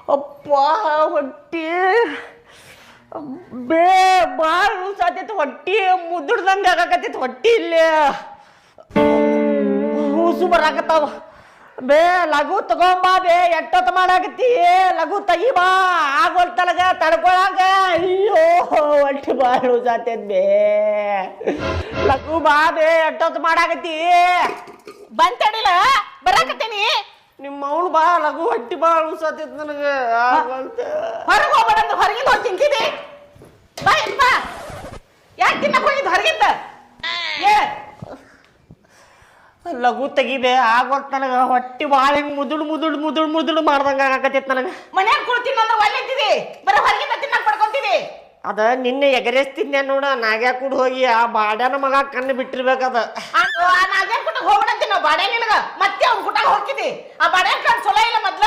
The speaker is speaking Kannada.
ಅಪ್ಪ ಹೊಟ್ಟಿ ಬೇ ಭಾಳ ಸಾತೈತಿ ಹೊಟ್ಟಿ ಮುದ್ರದಂಗೆ ಆಗಾಕತ್ತೈತಿ ಹೊಟ್ಟಿ ಇಲ್ಲೇ ಹೂಸು ಬರಾಕತ್ತಾವ ಬೇ ಲಘು ತಗೊಂಬಾ ಬೇ ಎಟ್ಟೊತ್ತು ಮಾಡಾಕತ್ತಿ ಲಘು ತೆಗಿಬಾ ಆಗೋಲ್ತಲಗ ತಡ್ಕೊಳಂಗ ಅಯ್ಯೋ ಹೊಟ್ಟಿ ಭಾಳ ಸಾತೈತಿ ಬೇ ಲಘು ಬಾ ಬೇ ಎಟ್ಟೊತ್ತು ಮಾಡಾಕತ್ತಿ ಬಂತಡಿಲ್ಲ ಬರಾಕತ್ತೀನಿ ನಿಮ್ಮ ಅವಳು ಬಾ ಲಘು ಹೊಟ್ಟಿ ಭಾಳ ಸಾತೈತಿ ನನಗೆ ಆಗೋಲ್ತ ಹೊರಗೆ ಹೋಗ್ಬೇಡ ಹೊರಗಿಂದ ಹೋಗಿ ತಿಂತಿದ್ದಿ ಬಾ ಎಪ್ಪ ಯಾಕೆ ತಿನ್ನಕ್ ಹೋಗಿದ್ದು ಹೊರಗಿಂದ ಲಘು ತೆಗಿಬೇ ಆಗೋತ್ ನನಗೆ ಹೊಟ್ಟಿ ಭಾಳ ಹಿಂಗೆ ಮುದುಡು ಮಾಡ್ದಂಗೆ ಆಗಾಕತ್ತೈತಿ ನನಗೆ ಮನ್ಯಾಗ ಕೊಡ್ತೀನಿ ಅಂದ್ರೆ ಒಳ್ಳೆ ಅಂತಿದಿ ಬರೀ ಹೊರಗಿಂದ ತಿನ್ನಕ್ ಪಡ್ಕೊಂತೀವಿ ಅದ ನಿನ್ನೆ ಎಗರೇಸ್ತಿದ್ದೆ ನೋಡ ನಾಗ್ಯಾ ಕೂಡ ಹೋಗಿ ಆ ಬಾಡ್ಯಾನ ಮಗ ಕಣ್ಣು ಬಿಟ್ಟಿರ್ಬೇಕದ ನಾಗೇನ್ ಕುಟಕ್ಕೆ ಹೋಗೋಣಂತಿ ನಾವು ಬಾಡ್ಯ ನಿನಗ ಮತ್ತೆ ಅವ್ನ ಕುಟಾಗ ಹೋಗ್ತಿದಿ ಆ ಬಾಡ್ಯ ಕಣ್ ಚಲೋ ಇಲ್ಲ ಮೊದ್ಲ